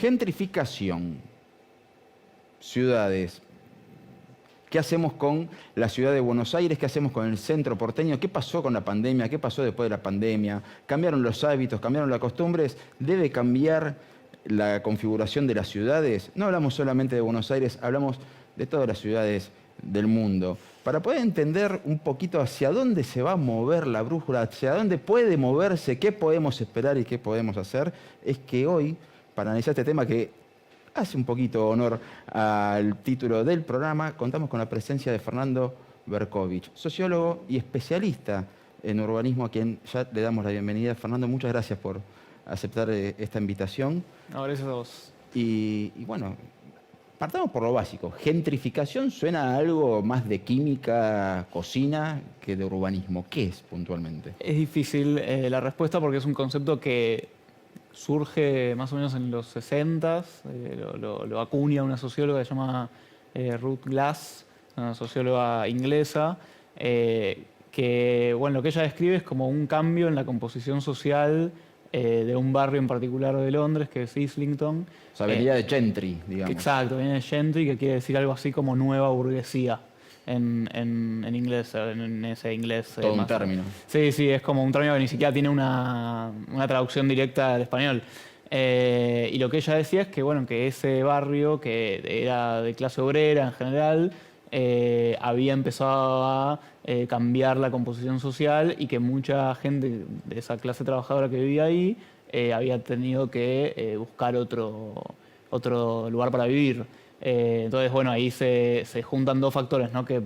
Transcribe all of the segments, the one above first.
Gentrificación. Ciudades. ¿Qué hacemos con la ciudad de Buenos Aires? ¿Qué hacemos con el centro porteño? ¿Qué pasó con la pandemia? ¿Qué pasó después de la pandemia? ¿Cambiaron los hábitos? ¿Cambiaron las costumbres? ¿Debe cambiar la configuración de las ciudades? No hablamos solamente de Buenos Aires, hablamos de todas las ciudades del mundo. Para poder entender un poquito hacia dónde se va a mover la brújula, hacia dónde puede moverse, qué podemos esperar y qué podemos hacer, es que hoy, para analizar este tema que hace un poquito honor al título del programa, contamos con la presencia de Fernando Berkovich, sociólogo y especialista en urbanismo, a quien ya le damos la bienvenida. Fernando, muchas gracias por aceptar esta invitación. No, gracias a vos. Y bueno, partamos por lo básico. Gentrificación suena a algo más de química, cocina, que de urbanismo. ¿Qué es puntualmente? Es difícil la respuesta porque es un concepto que surge más o menos en los 60s, lo acuña una socióloga que se llama Ruth Glass, una socióloga inglesa, que bueno, lo que ella describe es como un cambio en la composición social de un barrio en particular de Londres, que es Islington. O sea, venía de gentry, digamos. Exacto, viene de gentry, que quiere decir algo así como nueva burguesía en inglés, en ese inglés. Todo un término. Sí, sí, es como un término que ni siquiera tiene una traducción directa al español. Y lo que ella decía es que, bueno, que ese barrio, que era de clase obrera en general, había empezado a cambiar la composición social y que mucha gente de esa clase trabajadora que vivía ahí había tenido que buscar otro lugar para vivir. Entonces, bueno, ahí se juntan dos factores, ¿no? Que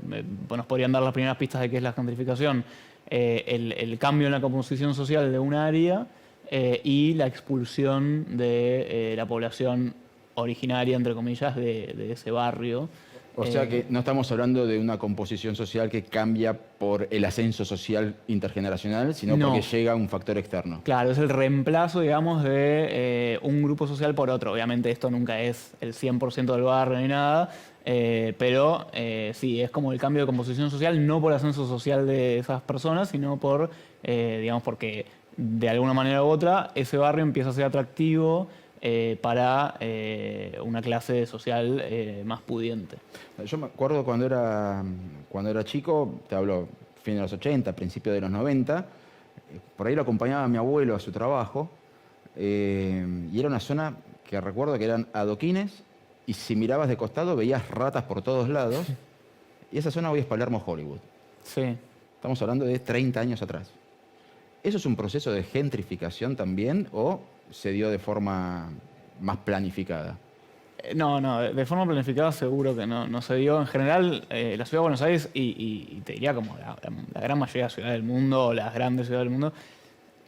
nos podrían dar las primeras pistas de qué es la gentrificación. El cambio en la composición social de un área y la expulsión de la población originaria, entre comillas, de ese barrio. O sea que no estamos hablando de una composición social que cambia por el ascenso social intergeneracional, sino porque llega un factor externo. Claro, es el reemplazo, digamos, de un grupo social por otro. Obviamente esto nunca es el 100% del barrio ni nada, pero sí, es como el cambio de composición social, no por el ascenso social de esas personas, sino por, digamos, porque de alguna manera u otra ese barrio empieza a ser atractivo para una clase social más pudiente. Yo me acuerdo cuando era chico, te hablo fin de los 80, principio de los 90, por ahí lo acompañaba a mi abuelo a su trabajo, y era una zona que recuerdo que eran adoquines, y si mirabas de costado veías ratas por todos lados, y esa zona hoy es Palermo, Hollywood. Sí. Estamos hablando de 30 años atrás. ¿Eso es un proceso de gentrificación también o se dio de forma más planificada? No, de forma planificada seguro que no se dio. En general, la ciudad de Buenos Aires, y te diría como la gran mayoría de las ciudades del mundo, o las grandes ciudades del mundo,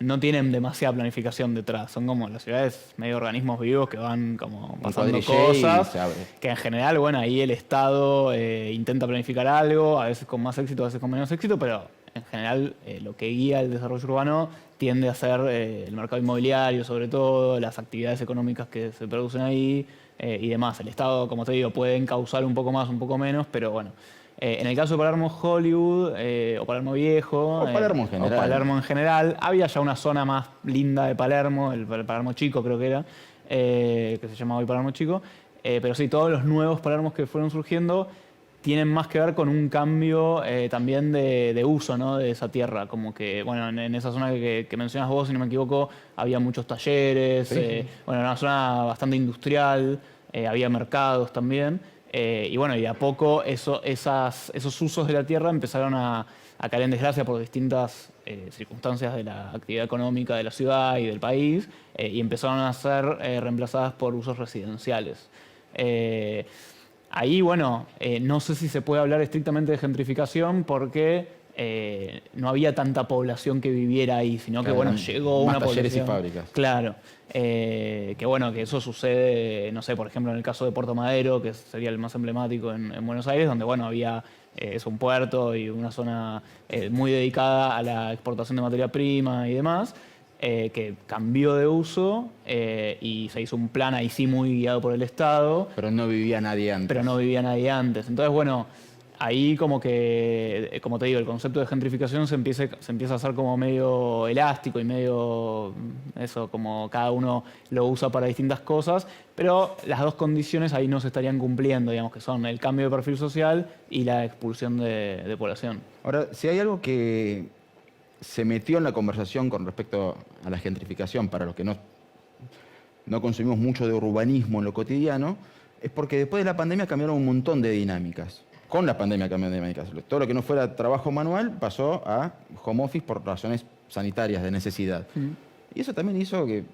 no tienen demasiada planificación detrás. Son como las ciudades medio organismos vivos que van como pasando cosas. Que en general, bueno, ahí el Estado intenta planificar algo, a veces con más éxito, a veces con menos éxito, pero en general lo que guía el desarrollo urbano tiende a ser el mercado inmobiliario, sobre todo, las actividades económicas que se producen ahí y demás. El Estado, como te digo, puede encauzar un poco más, un poco menos, pero bueno. En el caso de Palermo Hollywood, o Palermo Viejo, o Palermo en general, había ya una zona más linda de Palermo, el Palermo Chico creo que era, que se llamaba hoy Palermo Chico, pero sí, todos los nuevos Palermos que fueron surgiendo tienen más que ver con un cambio también de uso, ¿no? De esa tierra. Como que, bueno, en esa zona que mencionas vos, si no me equivoco, había muchos talleres, bueno, era una zona bastante industrial, había mercados también. Y bueno, y de a poco esos usos de la tierra empezaron a caer en desgracia por distintas circunstancias de la actividad económica de la ciudad y del país, y empezaron a ser reemplazadas por usos residenciales. Ahí, bueno, no sé si se puede hablar estrictamente de gentrificación porque no había tanta población que viviera ahí, sino que, bueno, llegó una población. Talleres y fábricas. Claro. Que bueno, que eso sucede, no sé, por ejemplo, en el caso de Puerto Madero, que sería el más emblemático en Buenos Aires, donde, bueno, había es un puerto y una zona muy dedicada a la exportación de materia prima y demás, que cambió de uso y se hizo un plan ahí sí muy guiado por el Estado. Pero no vivía nadie antes. Entonces, bueno, ahí como que, como te digo, el concepto de gentrificación se empieza a hacer como medio elástico y medio eso, como cada uno lo usa para distintas cosas, pero las dos condiciones ahí no se estarían cumpliendo, digamos, que son el cambio de perfil social y la expulsión de población. Ahora, si hay algo que se metió en la conversación con respecto a la gentrificación, para los que no consumimos mucho de urbanismo en lo cotidiano, es porque después de la pandemia cambiaron un montón de dinámicas. Con la pandemia cambiaron dinámicas. Todo lo que no fuera trabajo manual pasó a home office por razones sanitarias, de necesidad. Y eso también hizo que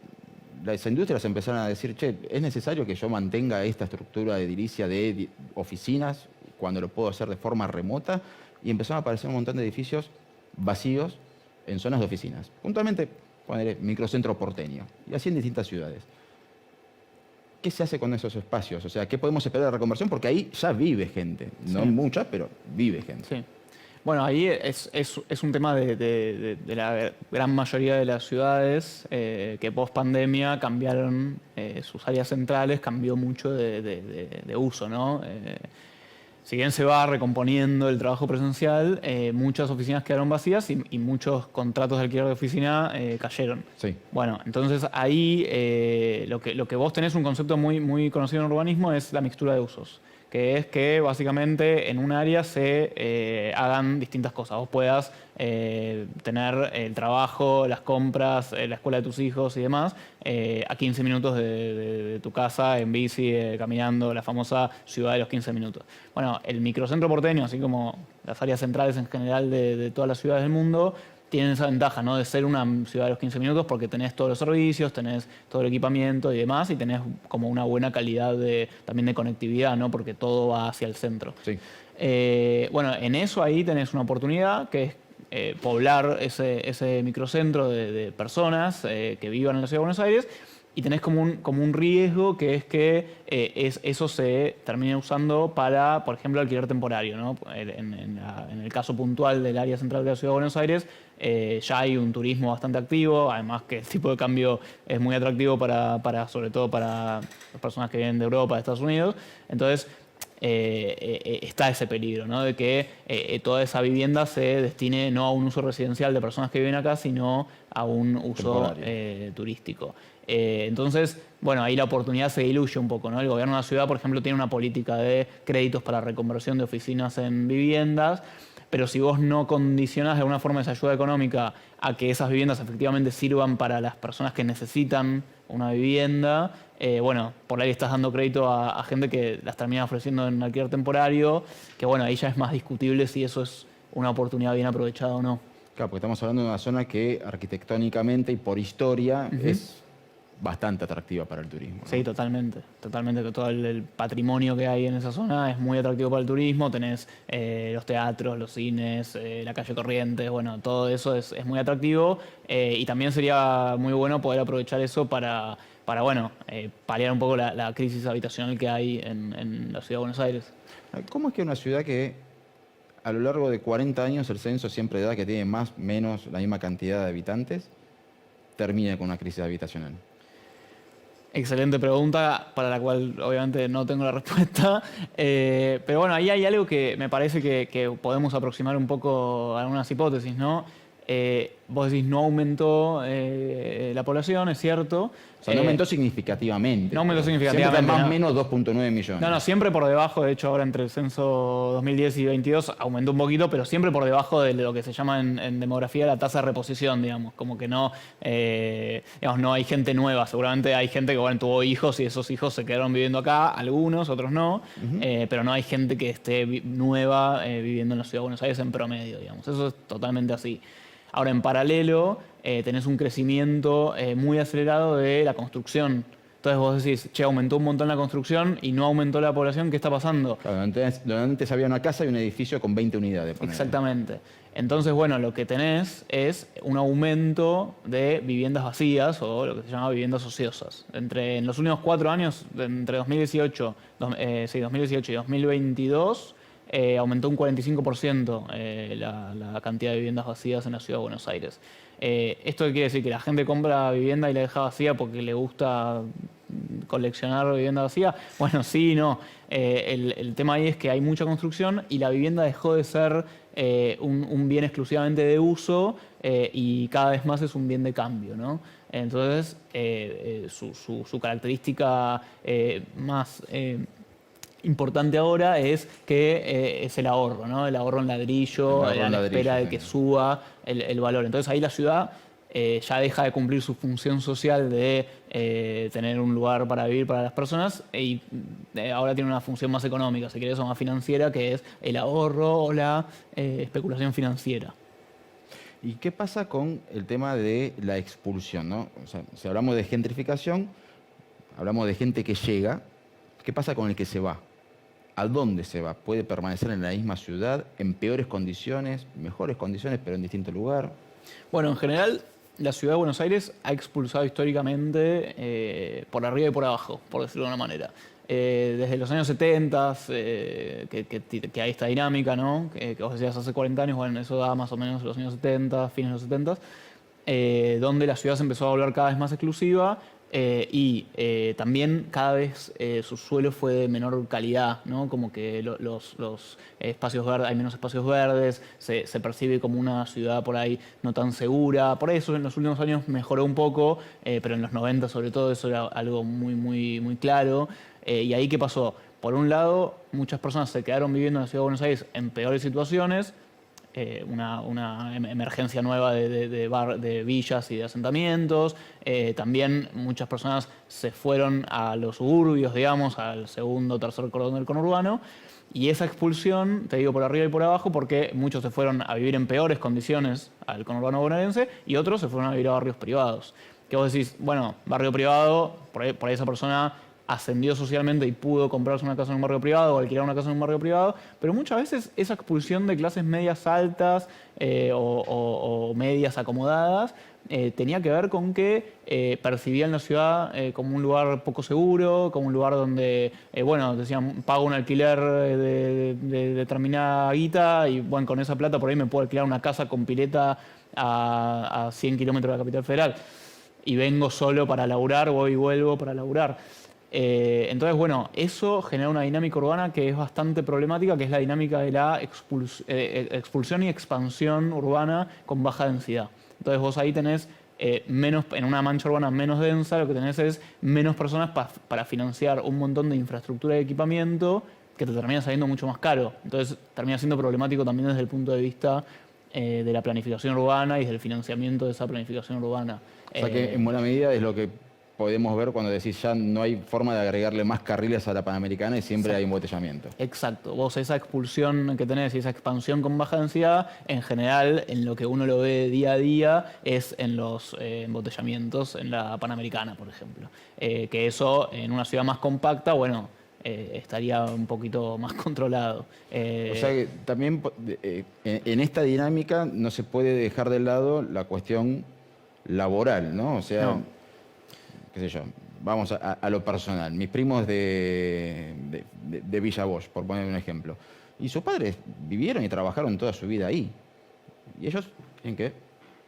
las industrias empezaron a decir, che, es necesario que yo mantenga esta estructura de edilicia de oficinas cuando lo puedo hacer de forma remota. Y empezaron a aparecer un montón de edificios vacíos en zonas de oficinas. Puntualmente, poner microcentro porteño. Y así en distintas ciudades. ¿Qué se hace con esos espacios? O sea, ¿qué podemos esperar de la reconversión? Porque ahí ya vive gente. No mucha, pero vive gente. Sí. Bueno, ahí es un tema de la gran mayoría de las ciudades que post pandemia cambiaron sus áreas centrales, cambió mucho de uso, ¿no? Si bien se va recomponiendo el trabajo presencial, muchas oficinas quedaron vacías y muchos contratos de alquiler de oficina cayeron. Sí. Bueno, entonces ahí lo que vos tenés un concepto muy conocido en urbanismo es la mixtura de usos, que es que básicamente en un área se hagan distintas cosas. Vos puedas tener el trabajo, las compras, la escuela de tus hijos y demás a 15 minutos de tu casa, en bici, caminando, la famosa ciudad de los 15 minutos. Bueno, el microcentro porteño, así como las áreas centrales en general de todas las ciudades del mundo, tienen esa ventaja, ¿no? De ser una ciudad de los 15 minutos porque tenés todos los servicios, tenés todo el equipamiento y demás, y tenés como una buena calidad también de conectividad, ¿no? Porque todo va hacia el centro. Sí. Bueno, en eso ahí tenés una oportunidad que es poblar ese microcentro de personas que vivan en la Ciudad de Buenos Aires, y tenés como un riesgo que es que eso se termine usando para, por ejemplo, alquiler temporario, ¿no? En el caso puntual del área central de la Ciudad de Buenos Aires, ya hay un turismo bastante activo, además que el tipo de cambio es muy atractivo sobre todo para las personas que vienen de Europa, de Estados Unidos. Entonces, está ese peligro, ¿no? De que toda esa vivienda se destine no a un uso residencial de personas que viven acá, sino a un uso turístico. Entonces, bueno, ahí la oportunidad se diluye un poco, ¿no? El gobierno de la ciudad, por ejemplo, tiene una política de créditos para reconversión de oficinas en viviendas, pero si vos no condicionás de alguna forma esa ayuda económica a que esas viviendas efectivamente sirvan para las personas que necesitan una vivienda, bueno, por ahí estás dando crédito a gente que las termina ofreciendo en alquiler temporario, que bueno, ahí ya es más discutible si eso es una oportunidad bien aprovechada o no. Claro, porque estamos hablando de una zona que arquitectónicamente y por historia es bastante atractiva para el turismo, ¿no? Sí, totalmente. Totalmente. Todo el patrimonio que hay en esa zona es muy atractivo para el turismo. Tenés los teatros, los cines, la calle Corrientes, bueno, todo eso es muy atractivo. Y también sería muy bueno poder aprovechar eso para bueno, paliar un poco la crisis habitacional que hay en la Ciudad de Buenos Aires. ¿Cómo es que una ciudad que a lo largo de 40 años el censo siempre da que tiene más o menos la misma cantidad de habitantes, termina con una crisis habitacional? Excelente pregunta, para la cual obviamente no tengo la respuesta. Pero bueno, ahí hay algo que me parece que podemos aproximar un poco a algunas hipótesis, ¿no? Vos decís, no aumentó la población, es cierto. O sea, no aumentó significativamente. No aumentó significativamente. Siempre más o menos 2.9 millones. No, siempre por debajo. De hecho, ahora entre el censo 2010 y 2022 aumentó un poquito, pero siempre por debajo de lo que se llama en demografía la tasa de reposición, digamos. Como que no, digamos, no hay gente nueva. Seguramente hay gente que bueno, tuvo hijos y esos hijos se quedaron viviendo acá, algunos, otros no. Pero no hay gente que esté nueva viviendo en la Ciudad de Buenos Aires en promedio, digamos. Eso es totalmente así. Ahora, en paralelo, tenés un crecimiento muy acelerado de la construcción. Entonces vos decís, che, aumentó un montón la construcción y no aumentó la población, ¿qué está pasando? Claro, antes había una casa y un edificio con 20 unidades. Exactamente. Entonces, bueno, lo que tenés es un aumento de viviendas vacías o lo que se llama viviendas ociosas. En los últimos 4 años, entre 2018 y 2022, aumentó un 45% la cantidad de viviendas vacías en la Ciudad de Buenos Aires. ¿Esto quiere decir? Que la gente compra vivienda y la deja vacía porque le gusta coleccionar vivienda vacía. Bueno, sí, no. El tema ahí es que hay mucha construcción y la vivienda dejó de ser un bien exclusivamente de uso y cada vez más es un bien de cambio, ¿no? Entonces, su característica más importante ahora es que es el ahorro, ¿no? El ahorro en ladrillo, a la espera de que suba el valor. Entonces ahí la ciudad ya deja de cumplir su función social de tener un lugar para vivir para las personas y ahora tiene una función más económica, si querés, o más financiera, que es el ahorro o la especulación financiera. ¿Y qué pasa con el tema de la expulsión, ¿no? O sea, si hablamos de gentrificación, hablamos de gente que llega, ¿qué pasa con el que se va? ¿A dónde se va? ¿Puede permanecer en la misma ciudad, en peores condiciones, mejores condiciones, pero en distinto lugar? Bueno, en general, la ciudad de Buenos Aires ha expulsado históricamente por arriba y por abajo, por decirlo de una manera. Desde los años 70, que hay esta dinámica, ¿no? Que vos decías hace 40 años, bueno, eso da más o menos los años 70, fines de los 70, donde la ciudad se empezó a volver cada vez más exclusiva y también cada vez su suelo fue de menor calidad, ¿no? Como que los espacios verdes, hay menos espacios verdes, se percibe como una ciudad por ahí no tan segura. Por eso en los últimos años mejoró un poco, pero en los 90 sobre todo eso era algo muy claro. ¿Y ahí qué pasó? Por un lado, muchas personas se quedaron viviendo en la ciudad de Buenos Aires en peores situaciones, una emergencia nueva de villas y de asentamientos. También muchas personas se fueron a los suburbios, digamos, al segundo o tercer cordón del conurbano. Y esa expulsión, te digo por arriba y por abajo, porque muchos se fueron a vivir en peores condiciones al conurbano bonaerense y otros se fueron a vivir a barrios privados. Que vos decís, bueno, barrio privado, por ahí esa persona ascendió socialmente y pudo comprarse una casa en un barrio privado o alquilar una casa en un barrio privado, pero muchas veces esa expulsión de clases medias altas o medias acomodadas tenía que ver con que percibían la ciudad como un lugar poco seguro, como un lugar donde, bueno, decían, pago un alquiler de determinada guita y, bueno, con esa plata por ahí me puedo alquilar una casa con pileta a 100 kilómetros de la capital federal y vengo solo para laburar, voy y vuelvo para laburar. Entonces, bueno, eso genera una dinámica urbana que es bastante problemática, que es la dinámica de la expulsión y expansión urbana con baja densidad. Entonces vos ahí tenés menos, en una mancha urbana menos densa, lo que tenés es menos personas para financiar un montón de infraestructura y equipamiento que te termina saliendo mucho más caro. Entonces termina siendo problemático también desde el punto de vista de la planificación urbana y del financiamiento de esa planificación urbana. O sea que en buena medida es lo que podemos ver cuando decís ya no hay forma de agregarle más carriles a la Panamericana y siempre hay embotellamiento. Exacto. Vos esa expulsión que tenés y esa expansión con baja densidad, en general, en lo que uno lo ve día a día, es en los embotellamientos en la Panamericana, por ejemplo. Que eso, en una ciudad más compacta, bueno, estaría un poquito más controlado. O sea que también en esta dinámica no se puede dejar de lado la cuestión laboral, ¿no? O sea, no. Qué sé yo, vamos a lo personal. Mis primos de Villa Bosch, por poner un ejemplo. Y sus padres vivieron y trabajaron toda su vida ahí. Y ellos tienen que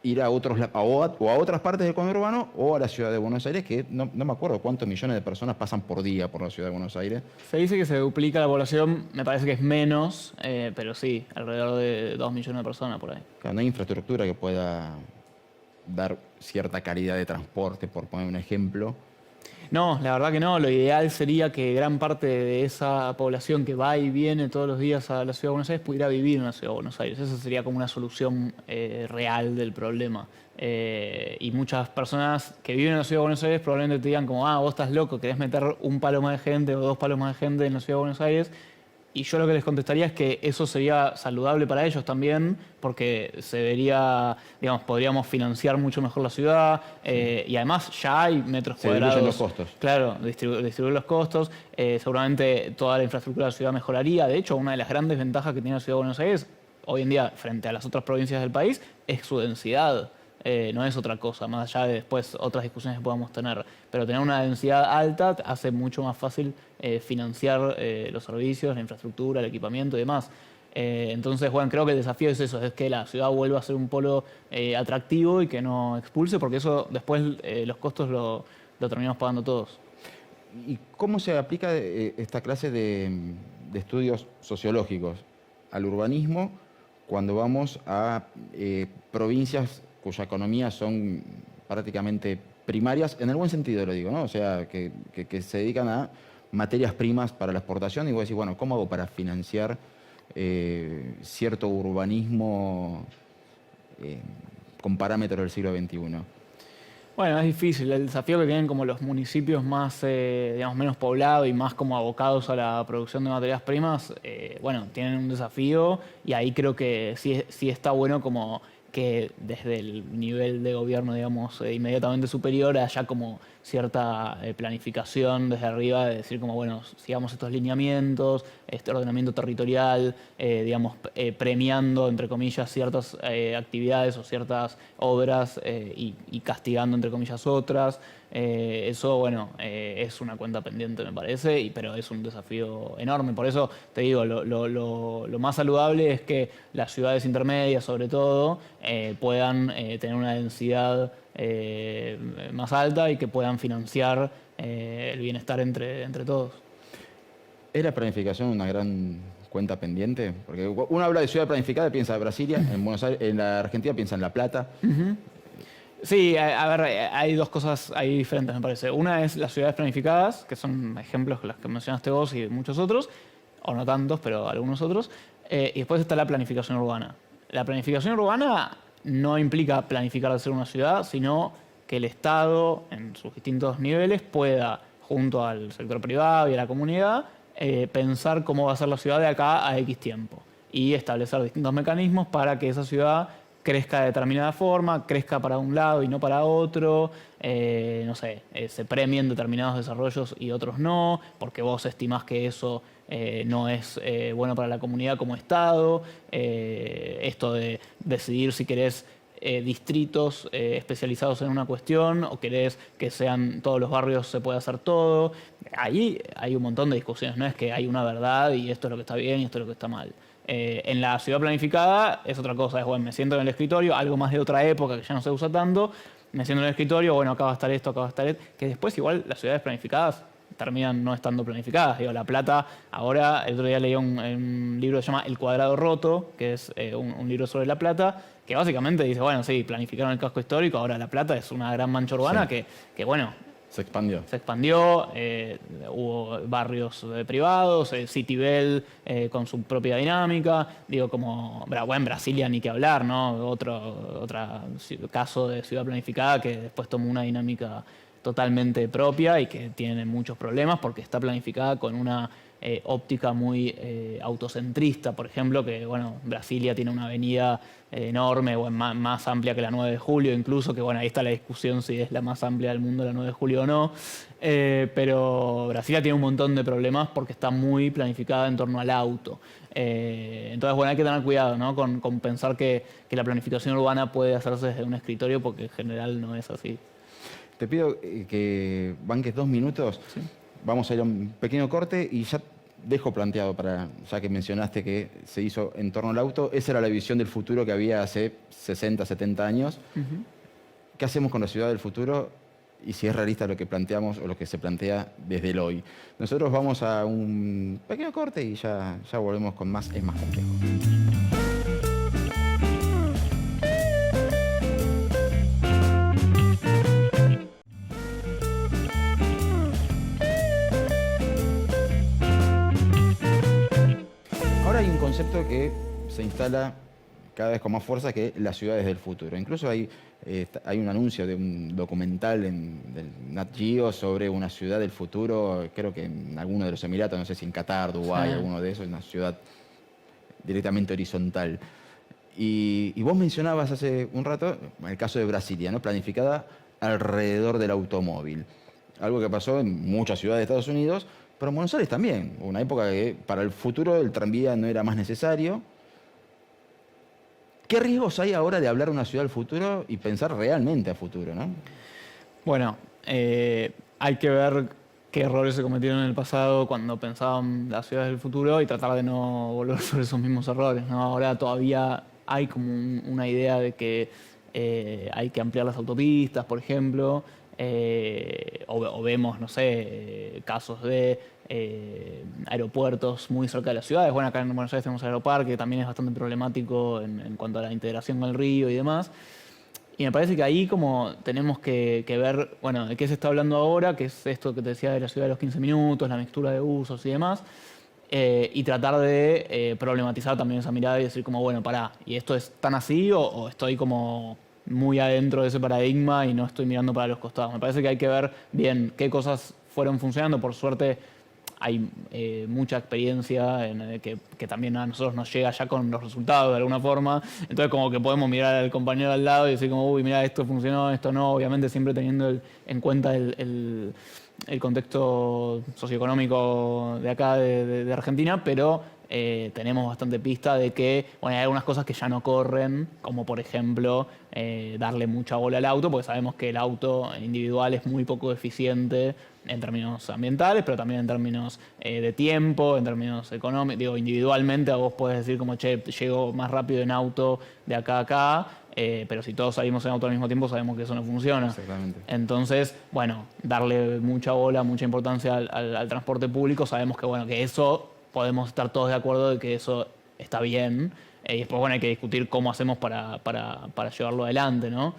ir a otros o a otras partes del conurbano o a la ciudad de Buenos Aires, que no me acuerdo cuántos millones de personas pasan por día por la ciudad de Buenos Aires. Se dice que se duplica la población, me parece que es menos, pero sí, alrededor de 2 millones de personas por ahí. Claro, no hay infraestructura que pueda dar cierta calidad de transporte, por poner un ejemplo. No, la verdad que no. Lo ideal sería que gran parte de esa población que va y viene todos los días a la Ciudad de Buenos Aires pudiera vivir en la Ciudad de Buenos Aires. Esa sería como una solución real del problema. Y muchas personas que viven en la Ciudad de Buenos Aires probablemente te digan como, vos estás loco, querés meter un palo más de gente o 2 palos más de gente en la Ciudad de Buenos Aires. Y yo lo que les contestaría es que eso sería saludable para ellos también, porque se vería, digamos, podríamos financiar mucho mejor la ciudad y además ya hay metros cuadrados. Se distribuyen los costos. Claro, distribuir los costos. Seguramente toda la infraestructura de la ciudad mejoraría. De hecho, una de las grandes ventajas que tiene la ciudad de Buenos Aires hoy en día frente a las otras provincias del país es su densidad. No es otra cosa, más allá de después otras discusiones que podamos tener. Pero tener una densidad alta hace mucho más fácil financiar los servicios, la infraestructura, el equipamiento y demás. Entonces, bueno, creo que el desafío es eso, es que la ciudad vuelva a ser un polo atractivo y que no expulse, porque eso después los costos lo terminamos pagando todos. ¿Y cómo se aplica esta clase de estudios sociológicos al urbanismo cuando vamos a provincias cuya economía son prácticamente primarias, en el buen sentido lo digo, ¿no? O sea, que se dedican a materias primas para la exportación y vos decís, bueno, ¿cómo hago para financiar cierto urbanismo con parámetros del siglo XXI? Bueno, es difícil. El desafío que tienen como los municipios más, digamos, menos poblados y más como abocados a la producción de materias primas, bueno, tienen un desafío y ahí creo que sí está bueno como que desde el nivel de gobierno, digamos, inmediatamente superior haya como cierta planificación desde arriba de decir como, bueno, sigamos estos lineamientos, este ordenamiento territorial, digamos, premiando, entre comillas, ciertas actividades o ciertas obras y castigando, entre comillas, otras. Eso, bueno, es una cuenta pendiente, me parece, pero es un desafío enorme. Por eso te digo, lo más saludable es que las ciudades intermedias, sobre todo, puedan tener una densidad más alta y que puedan financiar el bienestar entre todos. ¿Es la planificación una gran cuenta pendiente? Porque uno habla de ciudad planificada y piensa en Brasilia, en Buenos Aires, en la Argentina piensa en La Plata. Sí, a ver, hay dos cosas ahí diferentes, me parece. Una es las ciudades planificadas, que son ejemplos las que mencionaste vos y muchos otros, o no tantos, pero algunos otros. Y después está la planificación urbana. La planificación urbana no implica planificar de ser una ciudad, sino que el Estado, en sus distintos niveles, pueda, junto al sector privado y a la comunidad, pensar cómo va a ser la ciudad de acá a X tiempo. Y establecer distintos mecanismos para que esa ciudad crezca de determinada forma, crezca para un lado y no para otro, no sé, se premien determinados desarrollos y otros no, porque vos estimás que eso no es bueno para la comunidad como Estado, esto de decidir si querés distritos especializados en una cuestión o querés que sean todos los barrios se puede hacer todo. Ahí hay un montón de discusiones, no es que hay una verdad y esto es lo que está bien y esto es lo que está mal. En la ciudad planificada es otra cosa, es bueno, me siento en el escritorio, algo más de otra época que ya no se usa tanto, me siento en el escritorio, bueno, acá va a estar esto, acá va a estar esto, que después igual las ciudades planificadas terminan no estando planificadas. Digo, La Plata, ahora, el otro día leí un libro que se llama El Cuadrado Roto, que es un libro sobre La Plata, que básicamente dice, bueno, sí, planificaron el casco histórico, ahora La Plata es una gran mancha urbana Sí. que bueno, Se expandió. se expandió, hubo barrios privados, Citibel con su propia dinámica, digo como, bueno, en Brasilia ni que hablar, ¿no? Otro caso de ciudad planificada que después tomó una dinámica totalmente propia y que tiene muchos problemas porque está planificada con una óptica muy autocentrista, por ejemplo, que bueno, Brasilia tiene una avenida enorme, o más amplia que la 9 de julio incluso, que bueno, ahí está la discusión si es la más amplia del mundo la 9 de julio o no, pero Brasilia tiene un montón de problemas porque está muy planificada en torno al auto. Entonces, bueno, hay que tener cuidado, ¿no? con pensar que la planificación urbana puede hacerse desde un escritorio porque en general no es así. Te pido que banques 2 minutos. Sí. Vamos a ir a un pequeño corte y ya dejo planteado, ya que mencionaste que se hizo en torno al auto, esa era la visión del futuro que había hace 60, 70 años. ¿Qué hacemos con la ciudad del futuro? Y si es realista lo que planteamos o lo que se plantea desde el hoy. Nosotros vamos a un pequeño corte y ya volvemos con más Es Más Complejo. Ahora hay un concepto que se instala cada vez con más fuerza, que es las ciudades del futuro. Incluso hay un anuncio de un documental del Nat Geo sobre una ciudad del futuro, creo que en alguno de los Emiratos, no sé si en Qatar, Dubái, alguno de esos, una ciudad directamente horizontal. Y vos mencionabas hace un rato el caso de Brasilia, ¿no? Planificada alrededor del automóvil. Algo que pasó en muchas ciudades de Estados Unidos, pero en Buenos Aires también. Una época que para el futuro el tranvía no era más necesario. ¿Qué riesgos hay ahora de hablar de una ciudad del futuro y pensar realmente a futuro, ¿no? Bueno, hay que ver qué errores se cometieron en el pasado cuando pensaban las ciudades del futuro y tratar de no volver sobre esos mismos errores, ¿no? Ahora todavía hay como una idea de que hay que ampliar las autopistas, por ejemplo, o vemos, no sé, casos de aeropuertos muy cerca de las ciudades. Bueno, acá en Buenos Aires tenemos el Aeroparque, que también es bastante problemático en cuanto a la integración con el río y demás. Y me parece que ahí como tenemos que ver, bueno, de qué se está hablando ahora, que es esto que te decía de la ciudad de los 15 minutos, la mixtura de usos y demás, y tratar de problematizar también esa mirada y decir como, bueno, pará, ¿y esto es tan así o estoy como muy adentro de ese paradigma y no estoy mirando para los costados? Me parece que hay que ver bien qué cosas fueron funcionando. Por suerte hay mucha experiencia que también a nosotros nos llega ya con los resultados de alguna forma. Entonces como que podemos mirar al compañero al lado y decir como, uy, mira, esto funcionó, esto no. Obviamente siempre teniendo en cuenta el contexto socioeconómico de acá, de Argentina, pero tenemos bastante pista de que bueno, hay algunas cosas que ya no corren, como por ejemplo darle mucha bola al auto, porque sabemos que el auto individual es muy poco eficiente en términos ambientales, pero también en términos de tiempo, en términos económicos. Digo, individualmente a vos podés decir como, che, llego más rápido en auto de acá a acá, pero si todos salimos en auto al mismo tiempo sabemos que eso no funciona. Exactamente. Entonces, bueno, darle mucha bola, mucha importancia al transporte público, sabemos que, bueno, que eso podemos estar todos de acuerdo de que eso está bien. Y después, bueno, hay que discutir cómo hacemos para llevarlo adelante, ¿no?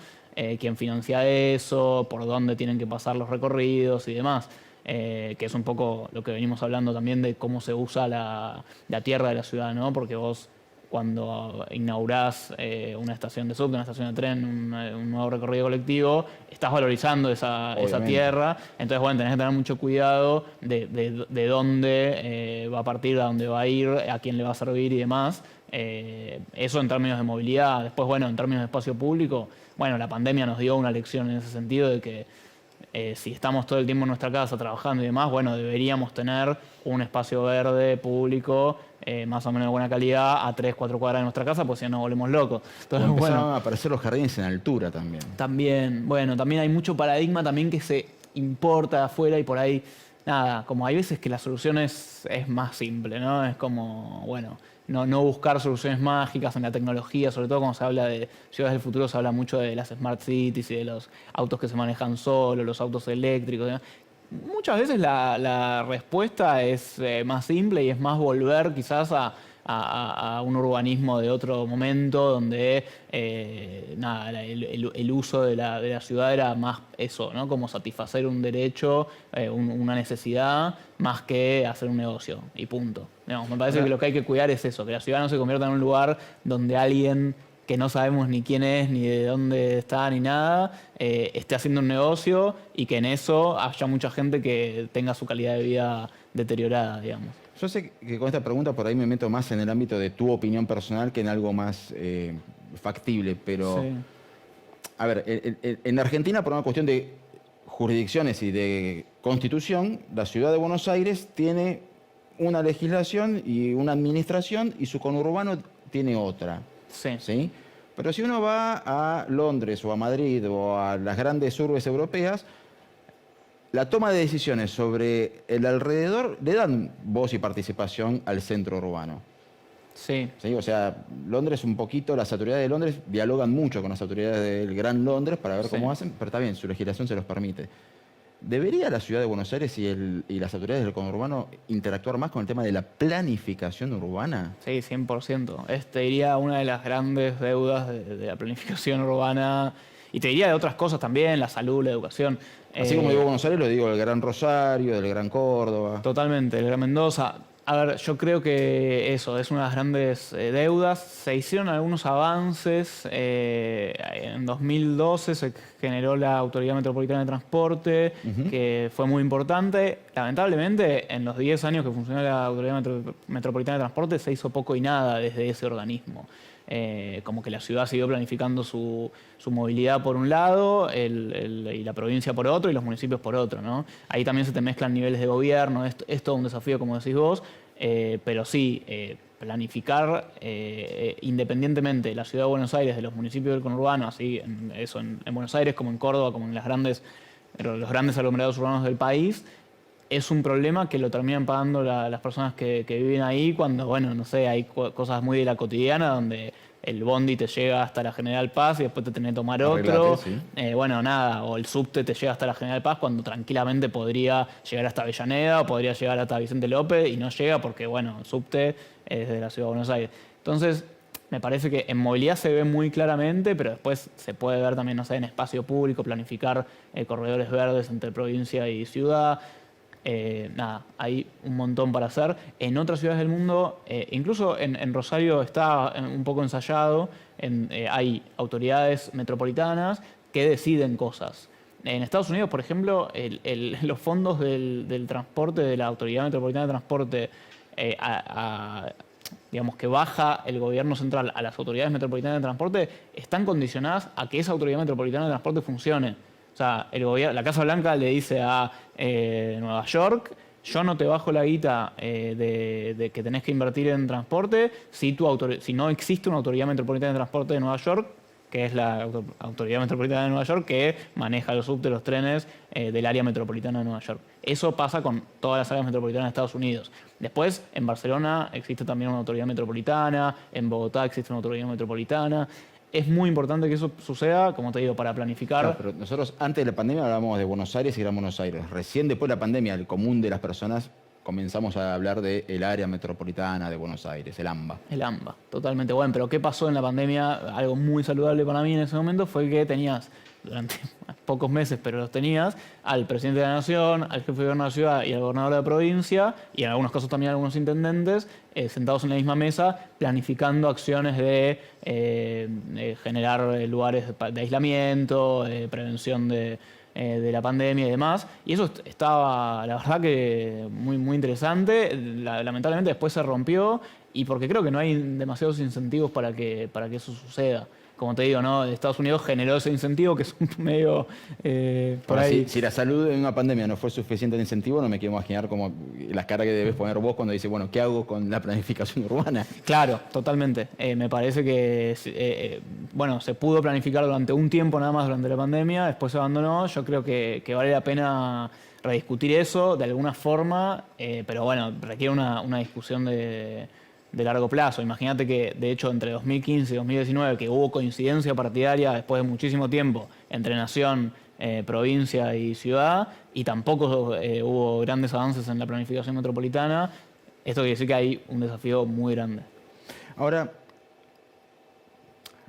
Quién financia eso, por dónde tienen que pasar los recorridos y demás. Que es un poco lo que venimos hablando también de cómo se usa la tierra de la ciudad, ¿no? Porque vos cuando inaugurás una estación de subte, una estación de tren, un nuevo recorrido colectivo, estás valorizando esa tierra. Entonces, bueno, tenés que tener mucho cuidado de dónde va a partir, a dónde va a ir, a quién le va a servir y demás. Eso en términos de movilidad. Después, bueno, en términos de espacio público, bueno, la pandemia nos dio una lección en ese sentido de que si estamos todo el tiempo en nuestra casa trabajando y demás, bueno, deberíamos tener un espacio verde público más o menos de buena calidad a 3, 4 cuadras de nuestra casa, pues si no nos volvemos locos. Entonces, empezaron a aparecer los jardines en altura también. También, bueno, también hay mucho paradigma también que se importa de afuera y por ahí, nada, como hay veces que la solución es más simple, ¿no? Es como, bueno, no buscar soluciones mágicas en la tecnología, sobre todo cuando se habla de ciudades del futuro, se habla mucho de las smart cities y de los autos que se manejan solos, los autos eléctricos, ¿no? Muchas veces la respuesta es más simple y es más volver quizás a un urbanismo de otro momento donde nada, el uso de la ciudad era más eso, ¿no? Como satisfacer un derecho, una necesidad, más que hacer un negocio y punto. Digamos, me parece que lo que hay que cuidar es eso, que la ciudad no se convierta en un lugar donde alguien que no sabemos ni quién es, ni de dónde está, ni nada, esté haciendo un negocio y que en eso haya mucha gente que tenga su calidad de vida deteriorada, digamos. Yo sé que con esta pregunta por ahí me meto más en el ámbito de tu opinión personal que en algo más factible, pero... Sí. A ver, en Argentina, por una cuestión de jurisdicciones y de constitución, la ciudad de Buenos Aires tiene una legislación y una administración y su conurbano tiene otra. Sí. ¿Sí? Pero si uno va a Londres o a Madrid o a las grandes urbes europeas, la toma de decisiones sobre el alrededor le dan voz y participación al centro urbano. Sí. ¿Sí? O sea, Londres un poquito, las autoridades de Londres dialogan mucho con las autoridades del Gran Londres para ver cómo hacen, pero está bien, su legislación se los permite. ¿Debería la ciudad de Buenos Aires y las autoridades del conurbano interactuar más con el tema de la planificación urbana? Sí, 100%. Te diría una de las grandes deudas de la planificación urbana y te diría de otras cosas también, la salud, la educación. Así como digo Buenos Aires, lo digo del Gran Rosario, del Gran Córdoba. Totalmente, el Gran Mendoza. A ver, yo creo que eso es una de las grandes deudas. Se hicieron algunos avances. En 2012 se generó la Autoridad Metropolitana de Transporte, que fue muy importante. Lamentablemente, en los 10 años que funcionó la Autoridad Metropolitana de Transporte, se hizo poco y nada desde ese organismo. Como que la ciudad siguió planificando su movilidad por un lado y la provincia por otro y los municipios por otro, ¿no? Ahí también se te mezclan niveles de gobierno, es todo un desafío como decís vos, pero sí, planificar independientemente de la ciudad de Buenos Aires, de los municipios del conurbano, así en Buenos Aires como en Córdoba, como en los grandes aglomerados urbanos del país, es un problema que lo terminan pagando las personas que viven ahí cuando, bueno, no sé, hay cosas muy de la cotidiana donde el bondi te llega hasta la General Paz y después te tenés que tomar Arreglate, otro. sí. Bueno, nada, o el subte te llega hasta la General Paz cuando tranquilamente podría llegar hasta Avellaneda o podría llegar hasta Vicente López y no llega porque, bueno, el subte es de la Ciudad de Buenos Aires. Entonces, me parece que en movilidad se ve muy claramente, pero después se puede ver también, no sé, en espacio público, planificar corredores verdes entre provincia y ciudad. Nada, hay un montón para hacer. En otras ciudades del mundo, incluso en Rosario está un poco ensayado, hay autoridades metropolitanas que deciden cosas. En Estados Unidos, por ejemplo, los fondos del transporte, de la Autoridad Metropolitana de Transporte, digamos, que baja el gobierno central a las autoridades metropolitanas de transporte, están condicionadas a que esa autoridad metropolitana de transporte funcione. O sea, la Casa Blanca le dice a Nueva York: yo no te bajo la guita de que tenés que invertir en transporte si no existe una autoridad metropolitana de transporte de Nueva York, que es la Autoridad Metropolitana de Nueva York, que maneja los subtes, los trenes del área metropolitana de Nueva York. Eso pasa con todas las áreas metropolitanas de Estados Unidos. Después, en Barcelona existe también una autoridad metropolitana, en Bogotá existe una autoridad metropolitana. Es muy importante que eso suceda, como te digo, para planificar. Claro, pero nosotros antes de la pandemia hablábamos de Buenos Aires y Gran Buenos Aires. Recién después de la pandemia, el común de las personas comenzamos a hablar del área metropolitana de Buenos Aires, el AMBA. El AMBA, totalmente. Bueno, pero ¿qué pasó en la pandemia? Algo muy saludable para mí en ese momento fue que tenías, durante pocos meses, pero los tenías, al presidente de la Nación, al jefe de gobierno de la ciudad y al gobernador de la provincia, y en algunos casos también algunos intendentes, sentados en la misma mesa, planificando acciones de generar lugares de aislamiento, prevención de la pandemia y demás. Y eso estaba, la verdad, que muy, muy interesante. Lamentablemente después se rompió, y porque creo que no hay demasiados incentivos para que eso suceda. Como te digo, ¿no? Estados Unidos generó ese incentivo que es un medio por Ahora, ahí. si la salud en una pandemia no fue suficiente de incentivo, no me quiero imaginar como las caras que debes poner vos cuando dices, bueno, ¿qué hago con la planificación urbana? Claro, totalmente. Me parece que bueno, se pudo planificar durante un tiempo nada más durante la pandemia, después se abandonó. Yo creo que vale la pena rediscutir eso de alguna forma, pero bueno, requiere una discusión de largo plazo. Imagínate que, de hecho, entre 2015 y 2019, que hubo coincidencia partidaria después de muchísimo tiempo entre nación, provincia y ciudad, y tampoco hubo grandes avances en la planificación metropolitana. Esto quiere decir que hay un desafío muy grande. Ahora,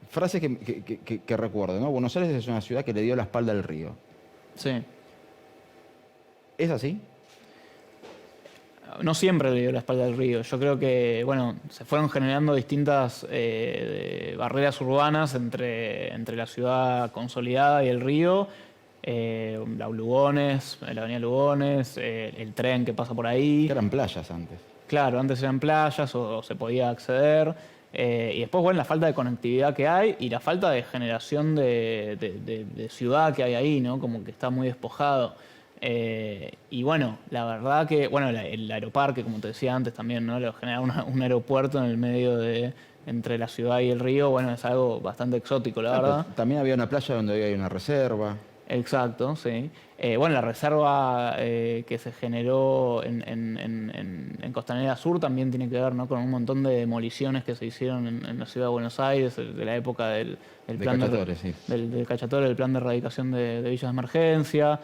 frase que recuerdo, ¿no? Buenos Aires es una ciudad que le dio la espalda al río. Sí. ¿Es así? No siempre le dio la espalda al río. Yo creo que, bueno, se fueron generando distintas barreras urbanas entre la ciudad consolidada y el río. La Lugones, la avenida Lugones, el tren que pasa por ahí. Que eran playas antes. Claro, antes eran playas o se podía acceder. Y después, bueno, la falta de conectividad que hay y la falta de generación de ciudad que hay ahí, ¿no? Como que está muy despojado. Y bueno, la verdad que, bueno, el aeroparque, como te decía antes también, ¿no? Generar un aeropuerto en el medio entre la ciudad y el río, bueno, es algo bastante exótico, la verdad. También había una playa donde hay una reserva. Exacto, sí. Bueno, la reserva que se generó en Costanera Sur también tiene que ver, ¿no? Con un montón de demoliciones que se hicieron en la ciudad de Buenos Aires, de la época del plan Cachatore, sí. del Cachatore, del plan de erradicación de villas de emergencia.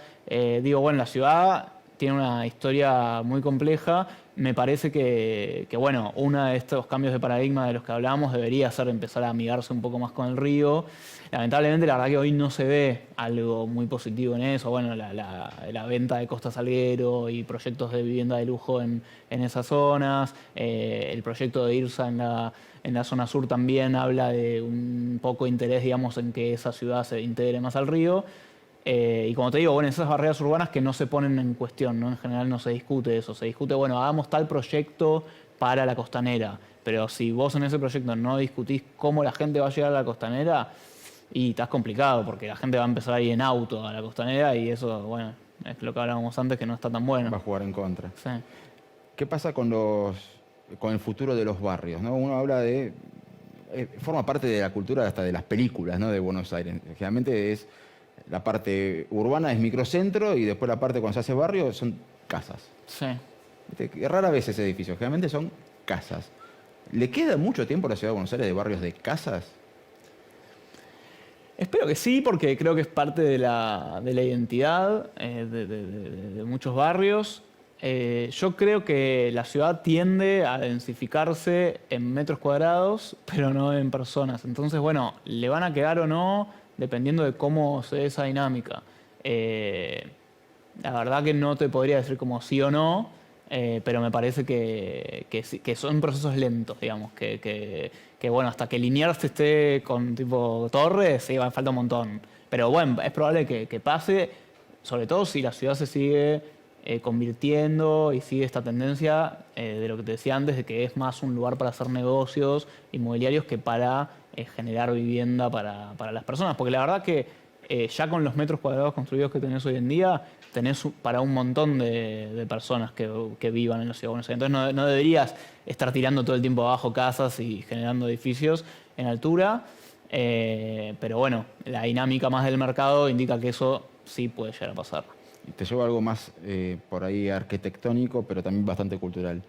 Digo, bueno, la ciudad tiene una historia muy compleja. Me parece que, bueno, uno de estos cambios de paradigma de los que hablamos debería ser empezar a amigarse un poco más con el río. Lamentablemente, la verdad que hoy no se ve algo muy positivo en eso. Bueno, la venta de Costa Salguero y proyectos de vivienda de lujo en esas zonas. El proyecto de IRSA en la zona sur también habla de un poco interés, digamos, en que esa ciudad se integre más al río. Y como te digo, bueno, esas barreras urbanas que no se ponen en cuestión, ¿no? En general no se discute eso. Se discute, bueno, hagamos tal proyecto para la costanera. Pero si vos en ese proyecto no discutís cómo la gente va a llegar a la costanera, y estás complicado, porque la gente va a empezar a ir en auto a la costanera y eso, bueno, es lo que hablábamos antes, que no está tan bueno. Va a jugar en contra. Sí. ¿Qué pasa con el futuro de los barrios, ¿no? Uno habla de... forma parte de la cultura hasta de las películas, ¿no? De Buenos Aires. Generalmente es... La parte urbana es microcentro y después la parte cuando se hace barrio son casas. Sí. Rara vez ese edificio, generalmente son casas. ¿Le queda mucho tiempo a la Ciudad de Buenos Aires de barrios de casas? Espero que sí, porque creo que es parte de la identidad de muchos barrios. Yo creo que la ciudad tiende a densificarse en metros cuadrados, pero no en personas. Entonces, bueno, le van a quedar o no, dependiendo de cómo se dé esa dinámica. Eh, la verdad que no te podría decir como sí o no, pero me parece que son procesos lentos, digamos, que, bueno, hasta que Liniers esté con tipo torres, sí, va, falta un montón. Pero bueno, es probable que pase, sobre todo si la ciudad se sigue convirtiendo y sigue esta tendencia de lo que te decía antes, de que es más un lugar para hacer negocios inmobiliarios que para generar vivienda para las personas. Porque la verdad que ya con los metros cuadrados construidos que tenés hoy en día, tenés para un montón de personas que vivan en la ciudad de Buenos Aires. Entonces no deberías estar tirando todo el tiempo abajo casas y generando edificios en altura. Pero bueno, la dinámica más del mercado indica que eso sí puede llegar a pasar. Y te llevo a algo más por ahí arquitectónico, pero también bastante cultural.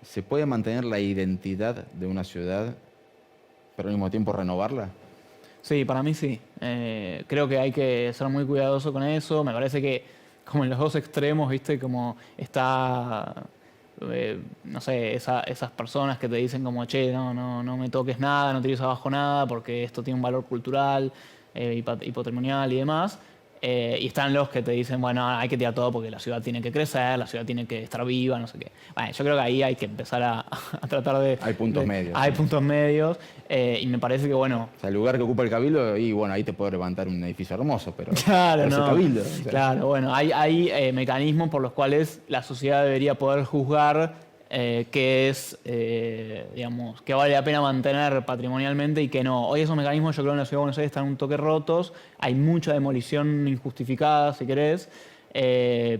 ¿Se puede mantener la identidad de una ciudad, pero al mismo tiempo renovarla? Sí, para mí sí. Creo que hay que ser muy cuidadoso con eso. Me parece que como en los dos extremos, ¿viste? Como está, no sé, esas personas que te dicen como, che, no me toques nada, no tires abajo nada, porque esto tiene un valor cultural y patrimonial y demás. Y están los que te dicen, bueno, hay que tirar todo porque la ciudad tiene que crecer, la ciudad tiene que estar viva, no sé qué. Bueno, yo creo que ahí hay que empezar a tratar de... Hay puntos medios. Hay Sí. puntos medios y me parece que, bueno... O sea, el lugar que ocupa el cabildo, y bueno, ahí te puede levantar un edificio hermoso, pero, Claro, pero es el no. cabildo. O sea. Claro, bueno, hay mecanismos por los cuales la sociedad debería poder juzgar qué es, digamos, que vale la pena mantener patrimonialmente y que no. Hoy esos mecanismos yo creo en la Ciudad de Buenos Aires están un toque rotos, hay mucha demolición injustificada, si querés,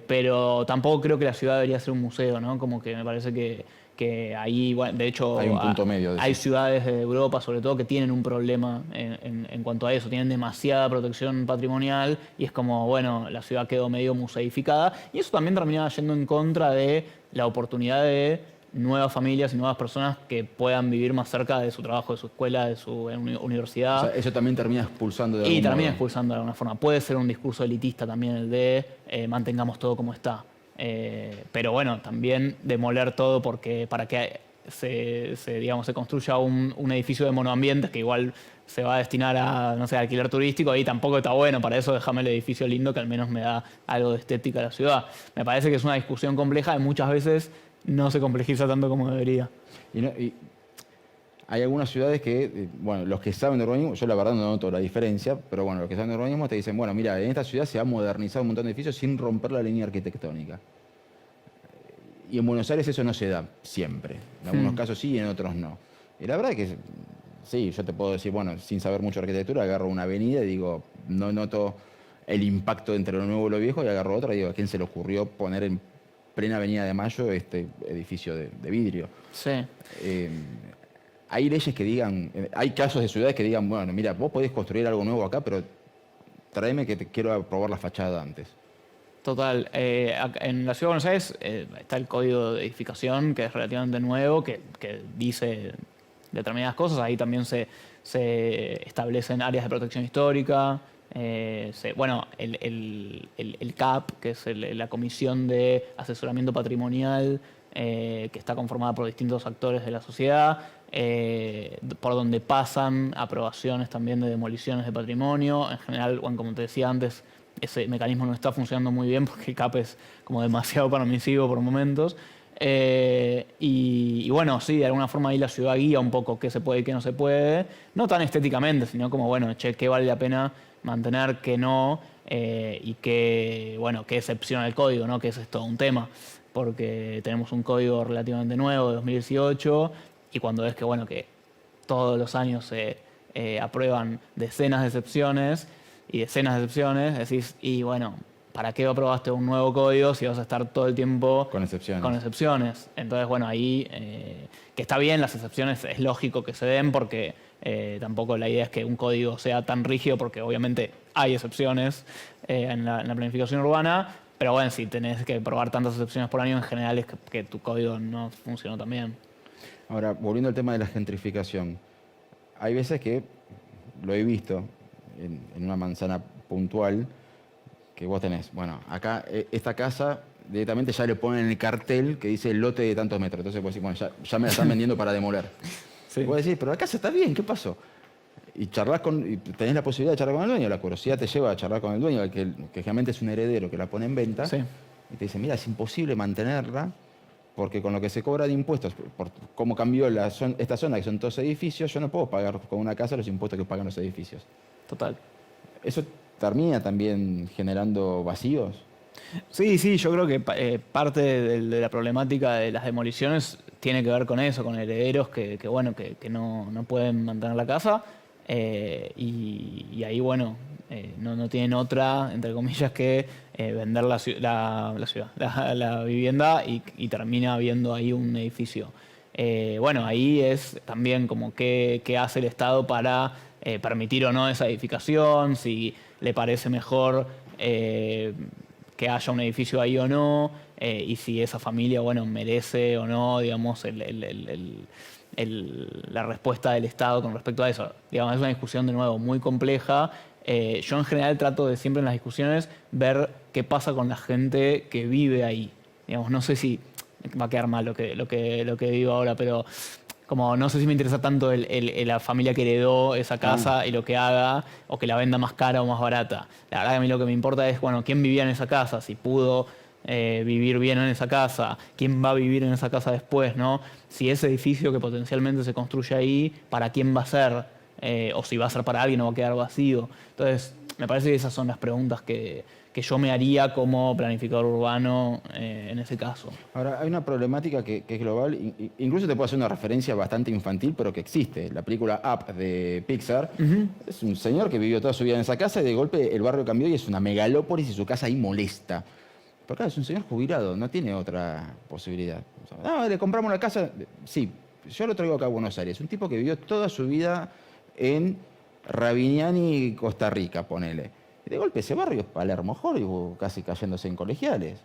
pero tampoco creo que la ciudad debería ser un museo, ¿no? Como que me parece que ahí, bueno, de hecho, Hay un punto medio de hay eso. ciudades de Europa, sobre todo, que tienen un problema en cuanto a eso, tienen demasiada protección patrimonial y es como, bueno, la ciudad quedó medio museificada y eso también termina yendo en contra de la oportunidad de nuevas familias y nuevas personas que puedan vivir más cerca de su trabajo, de su escuela, de su O universidad. sea, eso también termina expulsando de Y algún termina modo. expulsando de alguna forma. Puede ser un discurso elitista también el de mantengamos todo como está. Pero bueno, también demoler todo porque para que digamos, se construya un edificio de monoambientes que igual se va a destinar a, no sé, alquiler turístico, ahí tampoco está bueno. Para eso déjame el edificio lindo que al menos me da algo de estética a la ciudad. Me parece que es una discusión compleja y muchas veces no se complejiza tanto como debería. Y hay algunas ciudades que, bueno, los que saben de urbanismo, yo la verdad no noto la diferencia, pero bueno, los que saben de urbanismo te dicen, bueno, mira, en esta ciudad se ha modernizado un montón de edificios sin romper la línea arquitectónica. Y en Buenos Aires eso no se da siempre. En algunos casos sí y en otros no. Y la verdad es que sí, yo te puedo decir, bueno, sin saber mucho de arquitectura, agarro una avenida y digo, no noto el impacto entre lo nuevo y lo viejo, y agarro otra y digo, ¿a quién se le ocurrió poner en plena Avenida de Mayo este edificio de vidrio? Sí. Eh, hay leyes que digan, hay casos de ciudades que digan, bueno, mira, vos podés construir algo nuevo acá, pero tráeme que te quiero aprobar la fachada antes. Total. En la Ciudad de Buenos Aires está el código de edificación, que es relativamente nuevo, que dice determinadas cosas. Ahí también se establecen áreas de protección histórica. Bueno, el CAP, que es la Comisión de Asesoramiento Patrimonial, que está conformada por distintos actores de la sociedad, por donde pasan aprobaciones también de demoliciones de patrimonio. En general, bueno, como te decía antes, ese mecanismo no está funcionando muy bien porque el CAP es como demasiado permisivo por momentos. Y bueno, sí, de alguna forma ahí la ciudad guía un poco qué se puede y qué no se puede. No tan estéticamente, sino como, bueno, che, qué vale la pena mantener, qué no, y qué, bueno, qué excepciona el código, ¿no? Que ese es todo un tema. Porque tenemos un código relativamente nuevo de 2018 y cuando ves que, bueno, que todos los años se aprueban decenas de excepciones y decenas de excepciones, decís, y bueno, ¿para qué aprobaste un nuevo código si vas a estar todo el tiempo Con excepciones. con excepciones? Entonces, bueno, ahí, que está bien, las excepciones es lógico que se den porque tampoco la idea es que un código sea tan rígido porque obviamente hay excepciones en la planificación urbana, pero bueno, si tenés que aprobar tantas excepciones por año, en general es que tu código no funcionó tan bien. Ahora, volviendo al tema de la gentrificación, hay veces que lo he visto en una manzana puntual, que vos tenés, bueno, acá esta casa directamente ya le ponen en el cartel que dice lote de tantos metros. Entonces vos decís, bueno, ya me la están vendiendo para demoler. Sí. Y vos decís, pero la casa está bien, ¿qué pasó? Y tenés la posibilidad de charlar con el dueño, la curiosidad te lleva a charlar con el dueño, que generalmente es un heredero que la pone en venta, Sí. y te dice, mira, es imposible mantenerla, porque con lo que se cobra de impuestos, por cómo cambió esta zona, que son todos edificios, yo no puedo pagar con una casa los impuestos que pagan los edificios. Total. ¿Eso termina también generando vacíos? Sí, yo creo que parte de la problemática de las demoliciones tiene que ver con eso, con herederos que no pueden mantener la casa y ahí, bueno, no tienen otra, entre comillas, que vender la vivienda y termina habiendo ahí un edificio. Bueno, ahí es también como qué hace el Estado para permitir o no esa edificación, si le parece mejor que haya un edificio ahí o no, y si esa familia, bueno, merece o no, digamos, la respuesta del Estado con respecto a eso. Digamos, es una discusión, de nuevo, muy compleja. Yo en general trato de siempre en las discusiones ver qué pasa con la gente que vive ahí. Digamos, no sé si va a quedar mal lo que digo ahora, pero como no sé si me interesa tanto la familia que heredó esa casa y lo que haga, o que la venda más cara o más barata. La verdad que a mí lo que me importa es, bueno, quién vivía en esa casa, si pudo vivir bien en esa casa, quién va a vivir en esa casa después, ¿no? Si ese edificio que potencialmente se construye ahí, ¿para quién va a ser? O si va a ser para alguien o va a quedar vacío. Entonces, me parece que esas son las preguntas que yo me haría como planificador urbano en ese caso. Ahora, hay una problemática que es global, incluso te puedo hacer una referencia bastante infantil, pero que existe. La película Up de Pixar es un señor que vivió toda su vida en esa casa y de golpe el barrio cambió y es una megalópolis y su casa ahí molesta. Pero claro, es un señor jubilado, no tiene otra posibilidad. Le compramos la casa. Sí, yo lo traigo acá a Buenos Aires. Un tipo que vivió toda su vida en Ravignani, Costa Rica, ponele. Y de golpe ese barrio es Palermo, Hollywood, casi cayéndose en colegiales.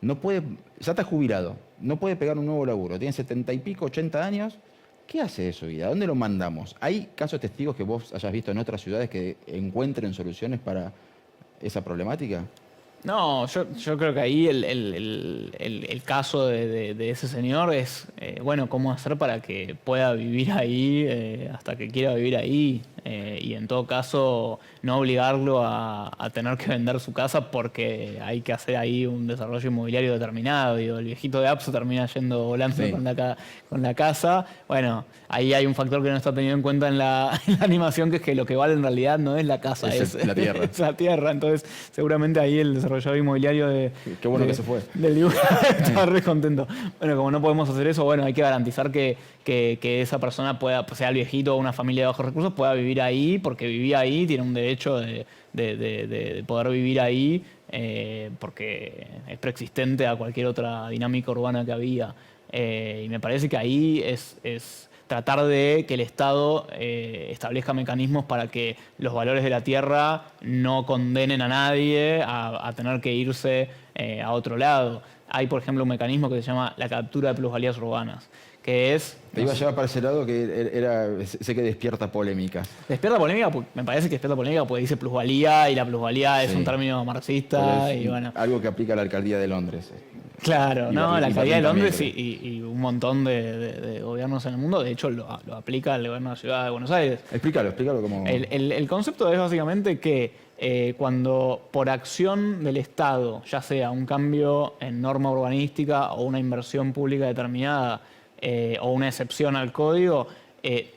No puede, ya está jubilado, no puede pegar un nuevo laburo. Tiene 70 y pico, 80 años. ¿Qué hace de su vida? ¿A dónde lo mandamos? ¿Hay casos testigos que vos hayas visto en otras ciudades que encuentren soluciones para esa problemática? No, yo creo que ahí el caso de ese señor es, bueno, cómo hacer para que pueda vivir ahí hasta que quiera vivir ahí y en todo caso no obligarlo a tener que vender su casa porque hay que hacer ahí un desarrollo inmobiliario determinado. Digo, el viejito de Apso termina yendo volando Sí. con la casa. Bueno, ahí hay un factor que no está tenido en cuenta en la animación, que es que lo que vale en realidad no es la casa, Es la tierra. es la tierra. Entonces, seguramente ahí el desarrollador inmobiliario Qué bueno que se fue. del dibujo está re contento. Bueno, como no podemos hacer eso, bueno, hay que garantizar que esa persona pueda, pues sea el viejito o una familia de bajos recursos, pueda vivir ahí, porque vivía ahí, tiene un derecho de poder vivir ahí, porque es preexistente a cualquier otra dinámica urbana que había. Y me parece que ahí es tratar de que el Estado establezca mecanismos para que los valores de la tierra no condenen a nadie a tener que irse a otro lado. Hay, por ejemplo, un mecanismo que se llama la captura de plusvalías urbanas, que es... Te iba a llevar para ese lado que sé que despierta polémicas. Despierta polémica, me parece que despierta polémica porque dice plusvalía y la plusvalía es Sí. un término marxista Pero es y bueno... algo que aplica la alcaldía de Londres. Claro, Y no, la alcaldía de Berlín Londres también, y un montón de gobiernos en el mundo, de hecho lo aplica el gobierno de la ciudad de Buenos Aires. Explícalo como... El concepto es básicamente que cuando por acción del Estado, ya sea un cambio en norma urbanística o una inversión pública determinada o una excepción al código,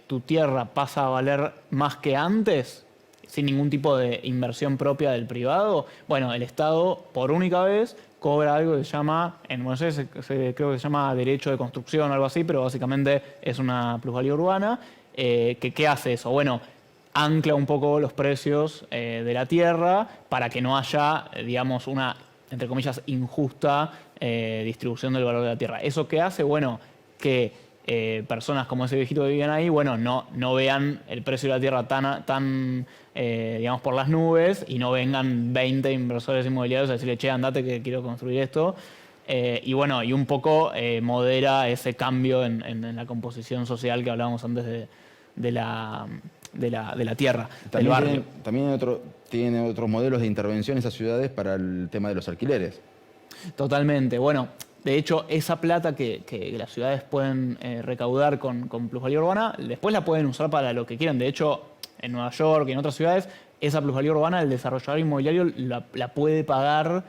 tu tierra pasa a valer más que antes, sin ningún tipo de inversión propia del privado, bueno, el Estado por única vez cobra algo que se llama, en Buenos Aires creo que se llama derecho de construcción o algo así, pero básicamente es una plusvalía urbana. ¿Qué hace eso? Bueno, ancla un poco los precios de la tierra para que no haya, digamos, una, entre comillas, injusta distribución del valor de la tierra. ¿Eso qué hace? Bueno, que personas como ese viejito que vivían ahí, bueno, no vean el precio de la tierra tan digamos, por las nubes y no vengan 20 inversores inmobiliarios a decirle, che, andate que quiero construir esto. Y bueno, y un poco modera ese cambio en la composición social que hablábamos antes de la tierra, del También barrio. tiene otros modelos de intervención esas ciudades para el tema de los alquileres. Totalmente. Bueno, de hecho, esa plata que las ciudades pueden recaudar con plusvalía urbana, después la pueden usar para lo que quieran. De hecho, en Nueva York y en otras ciudades, esa plusvalía urbana, el desarrollador inmobiliario la puede pagar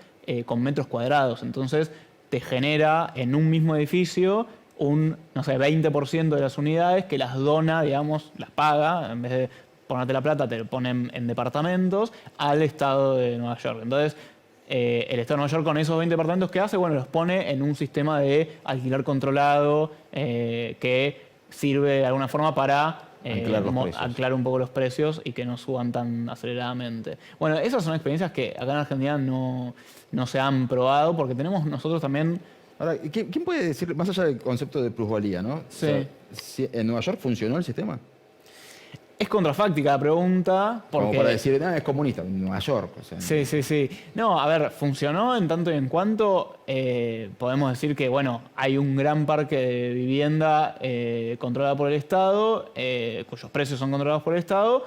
con metros cuadrados. Entonces, te genera en un mismo edificio un, no sé, 20% de las unidades que las dona, digamos, las paga, en vez de ponerte la plata, te lo ponen en departamentos, al estado de Nueva York. Entonces, el Estado de Nueva York con esos 20 departamentos que hace, bueno, los pone en un sistema de alquiler controlado que sirve de alguna forma para anclar un poco los precios y que no suban tan aceleradamente. Bueno, esas son experiencias que acá en Argentina no se han probado porque tenemos nosotros también... Ahora, ¿quién puede decir, más allá del concepto de plusvalía, ¿no? Sí. O sea, ¿en Nueva York funcionó el sistema? Es contrafáctica la pregunta porque... Como para decir, es comunista, en Nueva York. O sea, Sí. No, a ver, funcionó en tanto y en cuanto podemos decir que, bueno, hay un gran parque de vivienda controlado por el Estado, cuyos precios son controlados por el Estado,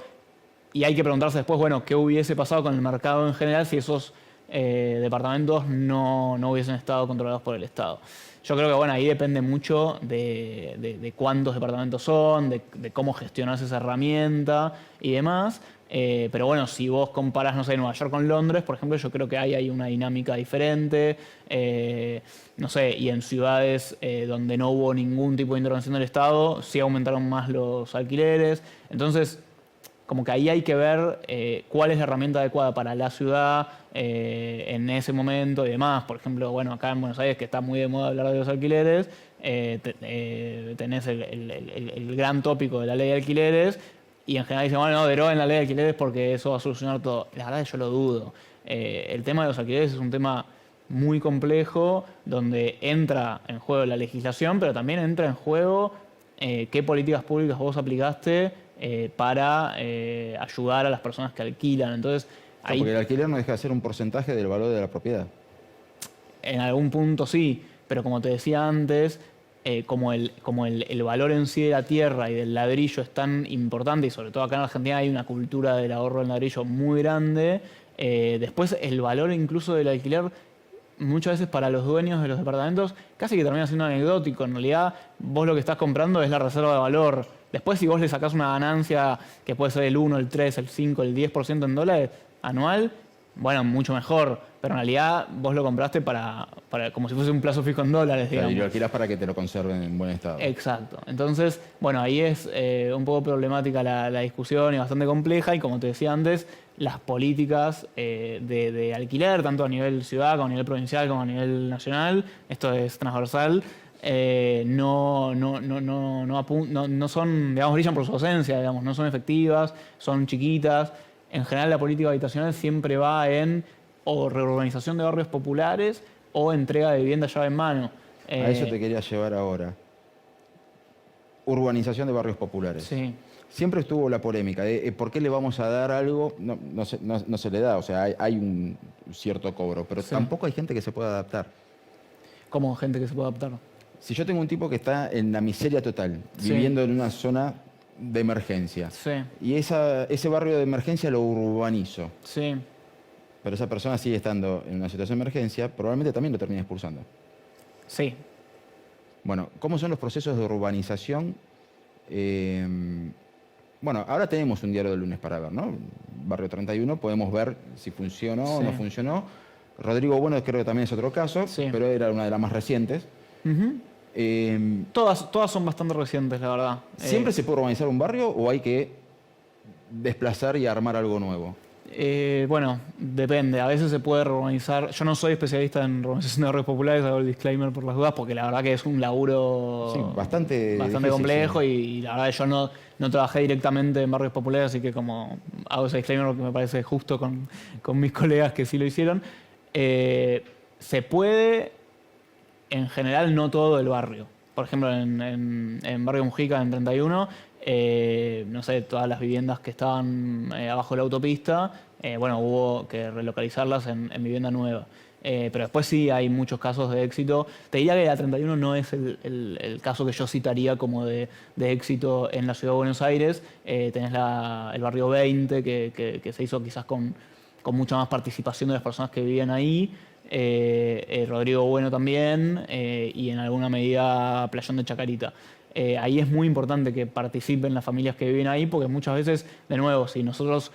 y hay que preguntarse después, bueno, ¿qué hubiese pasado con el mercado en general si esos departamentos no hubiesen estado controlados por el Estado? Yo creo que bueno, ahí depende mucho de cuántos departamentos son, de cómo gestionás esa herramienta y demás. Pero bueno, si vos comparás, no sé, Nueva York con Londres, por ejemplo, yo creo que ahí hay una dinámica diferente. No sé, y en ciudades donde no hubo ningún tipo de intervención del Estado, sí aumentaron más los alquileres. Entonces, como que ahí hay que ver cuál es la herramienta adecuada para la ciudad en ese momento y demás. Por ejemplo, bueno, acá en Buenos Aires, que está muy de moda hablar de los alquileres, tenés el gran tópico de la ley de alquileres y en general dicen, bueno, no, deroguen la ley de alquileres porque eso va a solucionar todo. La verdad es que yo lo dudo. El tema de los alquileres es un tema muy complejo donde entra en juego la legislación, pero también entra en juego qué políticas públicas vos aplicaste para ayudar a las personas que alquilan. Entonces, ahí, porque el alquiler no deja de ser un porcentaje del valor de la propiedad. En algún punto sí, pero como te decía antes, como el valor en sí de la tierra y del ladrillo es tan importante, y sobre todo acá en Argentina hay una cultura del ahorro en ladrillo muy grande, después el valor incluso del alquiler muchas veces para los dueños de los departamentos casi que termina siendo anecdótico. En realidad, vos lo que estás comprando es la reserva de valor. Después, si vos le sacás una ganancia que puede ser el 1, el 3, el 5, el 10% en dólares anual, bueno, mucho mejor. Pero en realidad vos lo compraste para como si fuese un plazo fijo en dólares, digamos. Y lo alquilás para que te lo conserven en buen estado. Exacto. Entonces, bueno, ahí es un poco problemática la discusión y bastante compleja. Y como te decía antes, las políticas de alquiler, tanto a nivel ciudad como a nivel provincial como a nivel nacional, esto es transversal, no son, digamos, brillan por su ausencia, digamos, no son efectivas, son chiquitas. En general la política habitacional siempre va en o reurbanización de barrios populares o entrega de vivienda llave en mano. A eso te quería llevar ahora. Urbanización de barrios populares. Sí. Siempre estuvo la polémica de por qué le vamos a dar algo, no se le da, o sea, hay un cierto cobro, pero Sí. tampoco hay gente que se pueda adaptar. ¿Cómo gente que se puede adaptar? Si yo tengo un tipo que está en la miseria total, Sí. viviendo en una zona de emergencia, Sí, y ese barrio de emergencia lo urbanizo, sí, pero esa persona sigue estando en una situación de emergencia, probablemente también lo termine expulsando. sí. Bueno, ¿cómo son los procesos de urbanización? Bueno, ahora tenemos un diario del lunes para ver, ¿no? Barrio 31, podemos ver si funcionó o Sí. no funcionó. Rodrigo Bueno creo que también es otro caso, Sí. pero era una de las más recientes. Ujú. Eh, Todas son bastante recientes, la verdad. ¿Siempre se puede urbanizar un barrio o hay que desplazar y armar algo nuevo? Bueno, depende. A veces se puede reurbanizar. Yo no soy especialista en urbanización de barrios populares, hago el disclaimer por las dudas, porque la verdad que es un laburo Sí, bastante difícil, complejo sí. y la verdad que yo no trabajé directamente en barrios populares, así que como hago ese disclaimer porque me parece justo con mis colegas que sí lo hicieron. Se puede, en general, no todo el barrio. Por ejemplo, en Barrio Mujica, en 31, no sé, todas las viviendas que estaban abajo de la autopista, bueno, hubo que relocalizarlas en vivienda nueva. Pero después sí hay muchos casos de éxito. Te diría que la 31 no es el caso que yo citaría como de éxito en la ciudad de Buenos Aires. Tenés el barrio 20, que se hizo quizás con mucha más participación de las personas que vivían ahí. Rodrigo Bueno también, y en alguna medida Playón de Chacarita. Ahí es muy importante que participen las familias que viven ahí, porque muchas veces, de nuevo, si nosotros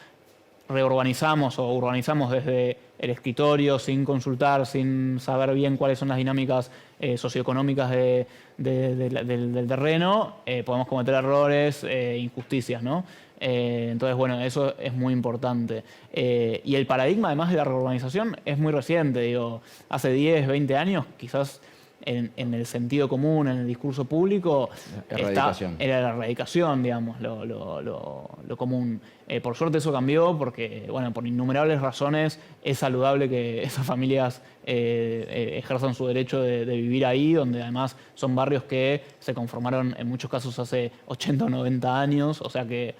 reurbanizamos o urbanizamos desde el escritorio sin consultar, sin saber bien cuáles son las dinámicas socioeconómicas del terreno, podemos cometer errores, injusticias, ¿no? Entonces, bueno, eso es muy importante. Y el paradigma, además de la reurbanización, es muy reciente. Digo, hace 10, 20 años, quizás en el sentido común, en el discurso público, era la erradicación, digamos, lo común. Por suerte eso cambió porque, bueno, por innumerables razones es saludable que esas familias ejerzan su derecho de vivir ahí, donde además son barrios que se conformaron en muchos casos hace 80 o 90 años, o sea que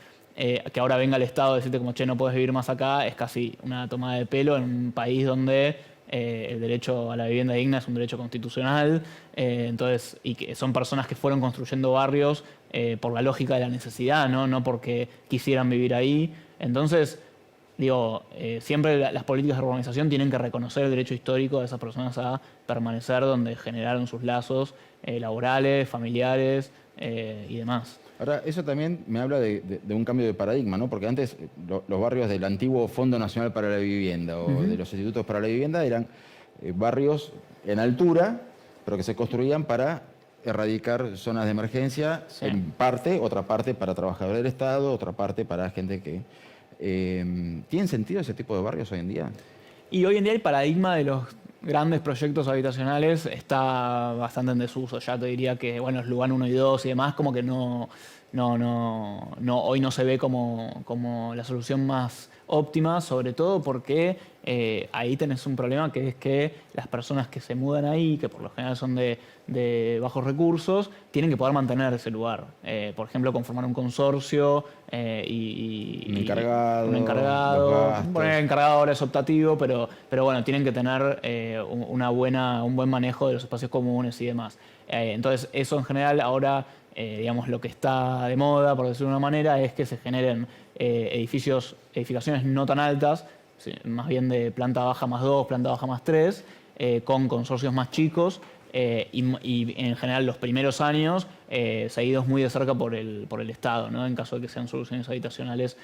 ahora venga el Estado a decirte como, che, no puedes vivir más acá, es casi una tomada de pelo en un país donde el derecho a la vivienda digna es un derecho constitucional, entonces, y que son personas que fueron construyendo barrios por la lógica de la necesidad, no porque quisieran vivir ahí. Entonces, digo, siempre las políticas de urbanización tienen que reconocer el derecho histórico de esas personas a permanecer donde generaron sus lazos laborales, familiares y demás. Ahora, eso también me habla de un cambio de paradigma, ¿no? Porque antes los barrios del antiguo Fondo Nacional para la Vivienda o de los institutos para la vivienda eran barrios en altura, pero que se construían para erradicar zonas de emergencia, Sí. en parte, otra parte para trabajadores del Estado, otra parte para gente que... ¿Tienen sentido ese tipo de barrios hoy en día? Y hoy en día el paradigma de los grandes proyectos habitacionales está bastante en desuso. Ya te diría que, bueno, es Lugano 1 y 2 y demás, como que hoy no se ve como la solución más óptima, sobre todo porque ahí tenés un problema que es que las personas que se mudan ahí, que por lo general son de bajos recursos, tienen que poder mantener ese lugar. Por ejemplo, conformar un consorcio Un encargado, un encargado. los gastos. Bueno, el encargado ahora es optativo, pero bueno, tienen que tener un buen manejo de los espacios comunes y demás. Entonces, eso en general ahora, digamos, lo que está de moda, por decirlo de una manera, es que se generen edificaciones no tan altas, más bien de planta baja más 2, planta baja más 3, con consorcios más chicos, y en general los primeros años seguidos muy de cerca por el Estado, ¿no? En caso de que sean soluciones habitacionales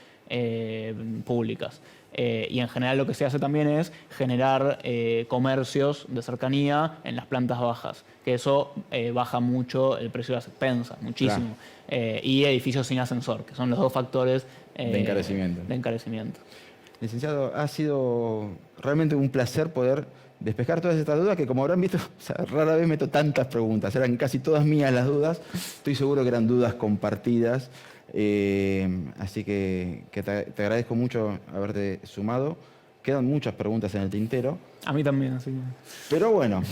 públicas. Y en general lo que se hace también es generar comercios de cercanía en las plantas bajas, que eso baja mucho el precio de las expensas, muchísimo. Claro. Y edificios sin ascensor, que son los dos factores de encarecimiento. Licenciado, ha sido realmente un placer poder despejar todas estas dudas que, como habrán visto, o sea, rara vez meto tantas preguntas. Eran casi todas mías las dudas. Estoy seguro que eran dudas compartidas. Así que te agradezco mucho haberte sumado. Quedan muchas preguntas en el tintero. A mí también, así que... Pero bueno,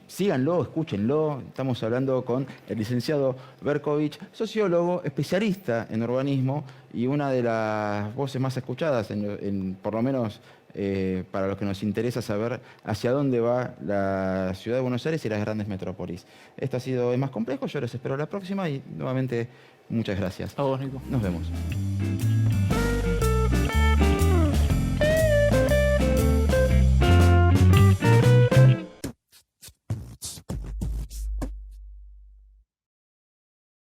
síganlo, escúchenlo. Estamos hablando con el licenciado Berkovich, sociólogo, especialista en urbanismo y una de las voces más escuchadas, por lo menos para los que nos interesa saber hacia dónde va la ciudad de Buenos Aires y las grandes metrópolis. Esto ha sido Es Más Complejo. Yo les espero la próxima y nuevamente muchas gracias. A vos, Nico. Nos vemos.